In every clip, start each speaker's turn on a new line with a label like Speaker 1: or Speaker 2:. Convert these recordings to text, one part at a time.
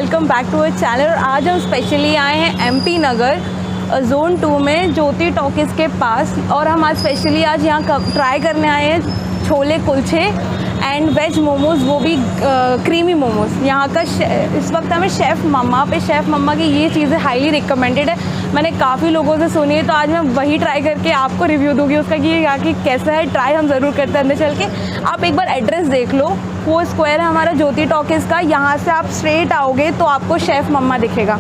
Speaker 1: Welcome back to our channel. और आज हम स्पेशली आए हैं एमपी नगर जोन 2 में ज्योति टॉकीज़ के पास। और हम आज स्पेशली यहाँ ट्राई करने आए हैं छोले कुलचे एंड वेज मोमोज़, वो भी क्रीमी मोमोज़। यहाँ का इस वक्त हमें शेफ़ मम्मा की ये चीज़ें हाईली रिकमेंडेड है। मैंने काफ़ी लोगों से सुनी है, तो आज मैं वही ट्राई करके आपको रिव्यू दूंगी उसका कि यहाँ की कैसा है। ट्राई हम ज़रूर करते हैं अंदर चल के। आप एक बार एड्रेस देख लो, वो स्क्वायर है हमारा ज्योति टॉकीज़ का। यहाँ से आप स्ट्रेट आओगे तो आपको शेफ़ मम्मा दिखेगा।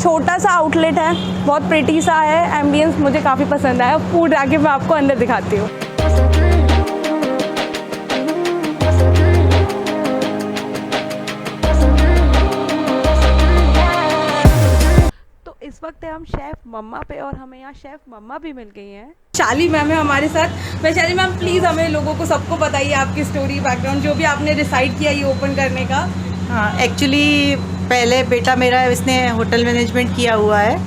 Speaker 1: छोटा सा आउटलेट है, बहुत प्रिटी सा है, एम्बियंस मुझे काफ़ी पसंद आया। फूड आके मैं आपको अंदर दिखाती हूँ। इस वक्त है हम शेफ़ मम्मा पे और हमें यहाँ शेफ़ मम्मा भी मिल गई हैं। शाली मैम है हमारे साथ। मैं शाली मैम, प्लीज़ हमें लोगों को सबको बताइए आपकी स्टोरी, बैकग्राउंड, जो भी आपने डिसाइड किया ये ओपन करने का।
Speaker 2: हाँ, एक्चुअली पहले बेटा मेरा इसने होटल मैनेजमेंट किया हुआ है।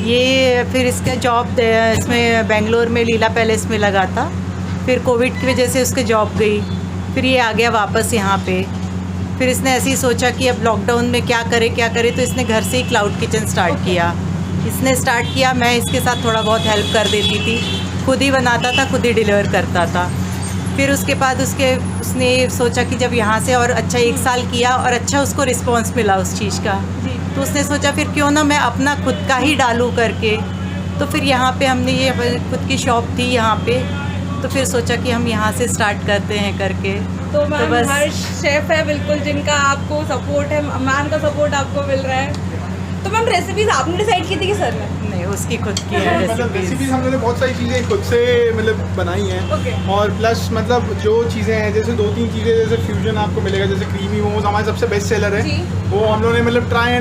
Speaker 2: ये फिर इसका जॉब इसमें बेंगलोर में लीला पैलेस में लगा था। फिर कोविड की वजह से उसकी जॉब गई, फिर ये आ गया वापस यहाँ पे। फिर इसने ऐसे ही सोचा कि अब लॉकडाउन में क्या करे, तो इसने घर से ही क्लाउड किचन स्टार्ट किया। मैं इसके साथ थोड़ा बहुत हेल्प कर देती थी, खुद ही बनाता था, खुद ही डिलीवर करता था। फिर उसके बाद उसने सोचा कि जब यहाँ से और अच्छा 1 साल किया और अच्छा उसको रिस्पॉन्स मिला उस चीज़ का, तो उसने सोचा फिर क्यों ना मैं अपना खुद का ही डालूँ करके। तो फिर यहाँ पे हमने ये खुद की शॉप थी यहाँ पे, तो फिर सोचा कि हम यहाँ से स्टार्ट करते हैं करके।
Speaker 1: तो बस हर शेफ़ है बिल्कुल जिनका आपको सपोर्ट है, मैम का सपोर्ट आपको मिल रहा है। तो मैम रेसिपीज़ आपने डिसाइड की थी कि सर ने?
Speaker 2: नहीं, उसकी खुद की है
Speaker 3: रेसिपीज़। हमने तो बहुत सारी चीज़ें खुद से मतलब बनाई हैं। और प्लस मतलब जो चीज़ें हैं, जैसे 2-3 चीज़ें, जैसे फ्यूजन आपको मिलेगा, जैसे क्रीमी मोमोज हमारे सबसे बेस्ट सेलर है। वो हम लोगों ने मतलब ट्राई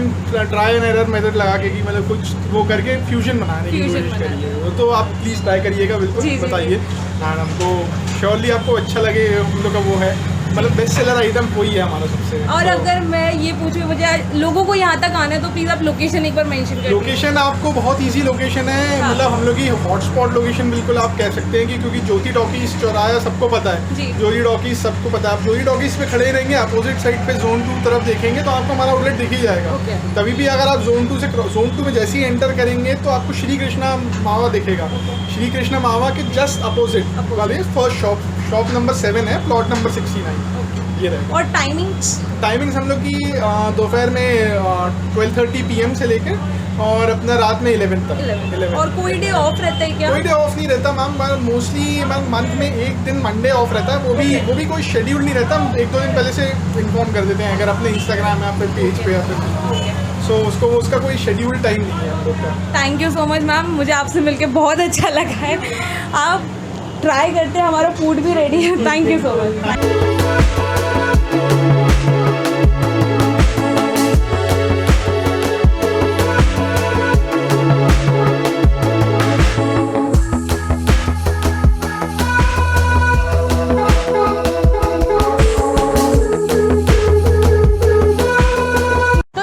Speaker 3: एंड एरर मेथड लगा के कि मतलब कुछ वो करके फ्यूजन बनाने की कोशिश करिए। वो तो आप प्लीज़ ट्राई करिएगा, बिल्कुल बताइए। एंड हमको श्योरली आपको अच्छा लगे। हम लोग का वो है मतलब बेस्ट सेलर आइटम वही है हमारा सबसे।
Speaker 1: और अगर मैं ये पूछूँ, मुझे लोगों को यहाँ तक आना है, तो प्लीज़ आप लोकेशन एक बार मेंशन करिए।
Speaker 3: लोकेशन आपको बहुत इजी लोकेशन है। हाँ। मतलब हम लोग की हॉटस्पॉट लोकेशन बिल्कुल आप कह सकते हैं कि क्योंकि ज्योति टॉकीज़ चौराहा सबको पता है, ज्योति टॉकीज़ सबको पता है। आप ज्योति टॉकीज़ पे खड़े रहेंगे, अपोजिट साइड पे जोन 2 तरफ देखेंगे तो आपको हमारा आउटलेट दिख ही जाएगा। तभी भी अगर आप जोन 2 में जैसे ही एंटर करेंगे तो आपको श्री कृष्णा मावा दिखेगा। श्री कृष्णा मावा के जस्ट अपोजिट वाले फर्स्ट शॉप नंबर 7 है, प्लॉट नंबर 69 ये रहेगा।
Speaker 1: और टाइमिंग्स
Speaker 3: हम लोग की दोपहर में 12:30 PM से लेकर और अपना रात में 11 तक।
Speaker 1: और कोई डे ऑफ रहता है क्या?
Speaker 3: कोई डे ऑफ नहीं रहता मैम। मोस्टली मैम मंथ में 1 दिन मंडे ऑफ रहता है। वो भी कोई शेड्यूल नहीं रहता। हम 1-2 दिन पहले से इन्फॉर्म कर देते हैं, अगर अपने इंस्टाग्राम या फिर पेज पे या फिर उसका कोई शेड्यूल टाइम नहीं है हम लोग का।
Speaker 1: Thank you so much ma'am, मुझे आपसे मिलके बहुत अच्छा लगा है। आप ट्राई करते हैं, हमारा फूड भी रेडी है। Thank you so much.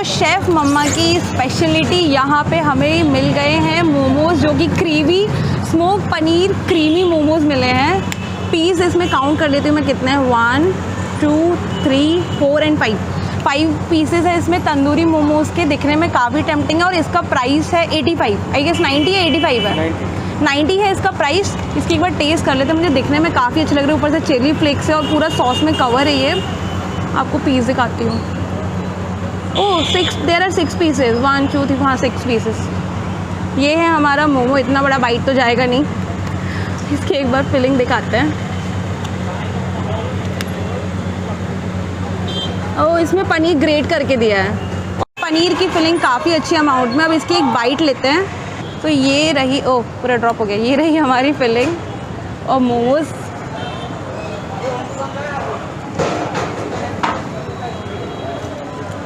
Speaker 1: Chef मम्मा की स्पेशलिटी यहाँ पे हमें मिल गए हैं मोमोज़, जो कि creamy smoke paneer creamy momos मिले हैं। पीस इसमें काउंट कर लेती हूँ मैं कितने हैं, 1 2 3 4 एंड 5 पीसेस है इसमें। तंदूरी मोमोज़ के दिखने में काफ़ी टेम्पटिंग है। और इसका प्राइस है 85, आई गेस 90 या 85 है, 90 है इसका प्राइस। इसकी एक बार टेस्ट कर लेते हैं। मुझे दिखने में काफ़ी अच्छे लग रहे हैं, ऊपर से चिली फ्लेक्स है और पूरा सॉस में कवर है ये। आपको पीस दिखाती हूँ। देयर आर 6 पीसेज, 1 2 3 हाँ 6 पीसेस। ये है हमारा मोमो। इतना बड़ा बाइट तो जाएगा नहीं। इसकी एक बार फिलिंग दिखाते हैं। इसमें पनीर ग्रेट करके दिया है। पनीर की फिलिंग काफ़ी अच्छी अमाउंट में। अब इसकी एक बाइट लेते हैं। तो ये रही, पूरा ड्रॉप हो गया। ये रही हमारी फिलिंग और मोमोज।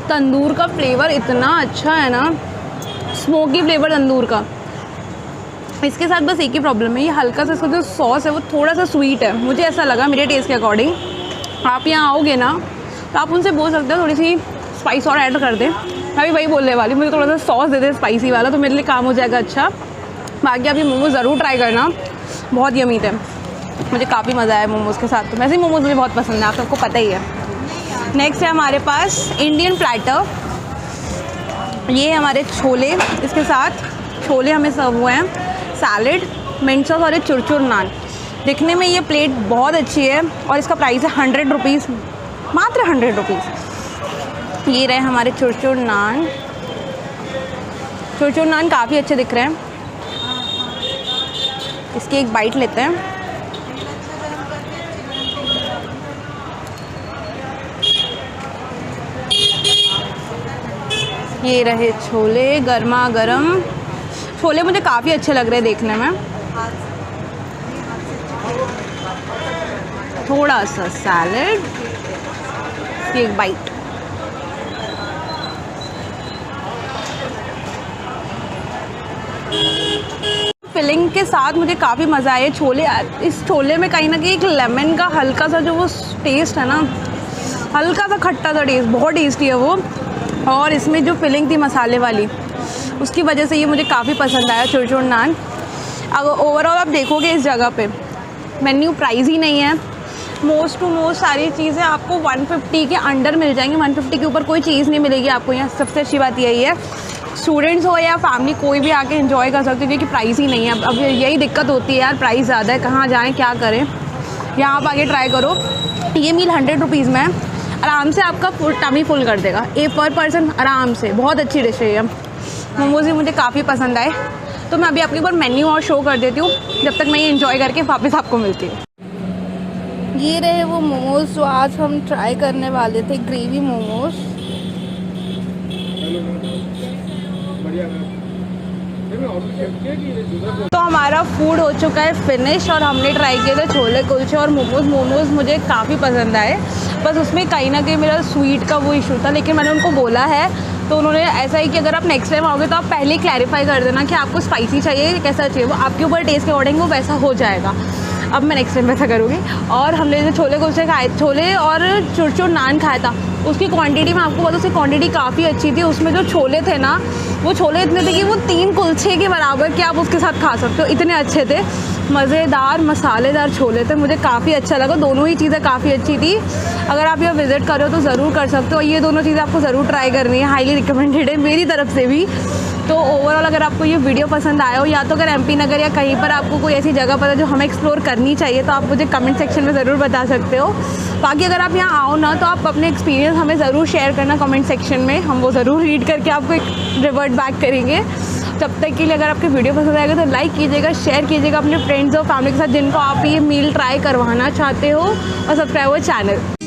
Speaker 1: तंदूर का फ्लेवर इतना अच्छा है ना, स्मोकी फ्लेवर तंदूर का। इसके साथ बस एक ही प्रॉब्लम है, ये हल्का सा इसका जो सॉस है वो थोड़ा सा स्वीट है, मुझे ऐसा लगा मेरे टेस्ट के अकॉर्डिंग। आप यहाँ आओगे ना तो आप उनसे बोल सकते हो थोड़ी सी स्पाइस और ऐड कर दें। मैं भी वही बोलने वाली, मुझे थोड़ा सा सॉस दे दे स्पाइसी वाला, तो मेरे लिए काम हो जाएगा अच्छा। बाकी आप ये मोमोज ज़रूर ट्राई करना, बहुत यमी थे। मुझे काफ़ी मज़ा आया मोमोज़ के साथ। तो वैसे ही मोमोज़ मुझे बहुत पसंद है, आप सबको पता ही है। नेक्स्ट है हमारे पास इंडियन प्लेटर। ये हमारे छोले, इसके साथ छोले हमें सर्व हुए हैं, सैलेड, मिंट सॉस और एक चुरचुर नान। दिखने में ये प्लेट बहुत अच्छी है और इसका प्राइस है 100 रुपीज़, मात्र 100 रुपीज़। ये रहे हमारे चुरचुर नान। चुरचुर नान काफ़ी अच्छे दिख रहे हैं। इसकी एक बाइट लेते हैं। ये रहे छोले गर्मा गर्म। छोले मुझे काफ़ी अच्छे लग रहे हैं देखने में। थोड़ा सा सैलेड, एक बाइट। फिलिंग के साथ मुझे काफ़ी मज़ा आया। छोले, इस छोले में कहीं ना कहीं एक लेमन का हल्का सा जो वो टेस्ट है ना, हल्का सा खट्टा सा टेस्ट, बहुत टेस्टी है वो। और इसमें जो फिलिंग थी मसाले वाली, उसकी वजह से ये मुझे काफ़ी पसंद आया चुरचुर नान। अगर ओवरऑल आप देखोगे इस जगह पे मेन्यू प्राइस ही नहीं है। मोस्ट टू मोस्ट सारी चीज़ें आपको 150 के अंडर मिल जाएंगी। 150 के ऊपर कोई चीज़ नहीं मिलेगी आपको यहाँ। सबसे अच्छी बात यही है, स्टूडेंट्स हो या फैमिली, कोई भी आके एंजॉय कर सकते हैं, क्योंकि प्राइस ही नहीं है। अब यही दिक्कत होती है यार, प्राइस ज़्यादा है, कहाँ जाएँ क्या करें। यहाँ आप आके ट्राई करो। ये मील 100 रुपीज़ में आराम से आपका टमी फुल कर देगा, पर पर्सन आराम से। बहुत अच्छी डिश है ये। मोमोज़ भी मुझे काफ़ी पसंद आए। तो मैं अभी आपके ऊपर मेन्यू और शो कर देती हूँ, जब तक मैं ये एंजॉय करके वापस आपको मिलती हूँ। ये रहे वो मोमोज़ जो आज हम ट्राई करने वाले थे, ग्रेवी मोमोज़। तो हमारा फूड हो चुका है फिनिश और हमने ट्राई किए थे छोले कुलचे और मोमोज़। मोमोज़ मुझे काफ़ी पसंद आए, बस उसमें कहीं ना कहीं मेरा स्वीट का वो इशू था। लेकिन मैंने उनको बोला है तो उन्होंने ऐसा ही कि अगर आप नेक्स्ट टाइम आओगे तो आप पहले ही क्लैरिफाई कर देना कि आपको स्पाइसी चाहिए, कैसा चाहिए। वो आपके ऊपर टेस्ट के अकॉर्डिंग वो वैसा हो जाएगा। अब मैं नेक्स्ट टाइम वैसा करूँगी। और हमने जो छोले कुलचे खाए, छोले और चुरचुर नान खाया था, उसकी क्वांटिटी मैं आपको बता, उसकी क्वांटिटी काफ़ी अच्छी थी। उसमें जो छोले थे ना, वो छोले इतने थे कि वो 3 कुलचे के बराबर कि आप उसके साथ खा सकते हो, इतने अच्छे थे। मज़ेदार मसालेदार छोले थे, मुझे काफ़ी अच्छा लगा। दोनों ही चीज़ें काफ़ी अच्छी थी। अगर आप यहाँ विज़िट करो तो ज़रूर कर सकते हो। ये दोनों चीज़ें आपको ज़रूर ट्राई करनी है, हाईली रिकमेंडेड है मेरी तरफ से भी। तो ओवरऑल अगर आपको ये वीडियो पसंद आया हो, या तो अगर MP नगर या कहीं पर आपको कोई ऐसी जगह पता है जो हमें एक्सप्लोर करनी चाहिए, तो आप मुझे कमेंट सेक्शन में ज़रूर बता सकते हो। बाकी अगर आप यहाँ आओ ना, तो आप अपने एक्सपीरियंस हमें ज़रूर शेयर करना कमेंट सेक्शन में, हम वो ज़रूर रीड करके आपको एक रिवर्ट बैक करेंगे। तब तक के लिए अगर आपकी वीडियो पसंद आएगा तो लाइक कीजिएगा, शेयर कीजिएगा अपने फ्रेंड्स और फैमिली के साथ जिनको आप ये मील ट्राई करवाना चाहते हो, और सब्सक्राइब हो चैनल।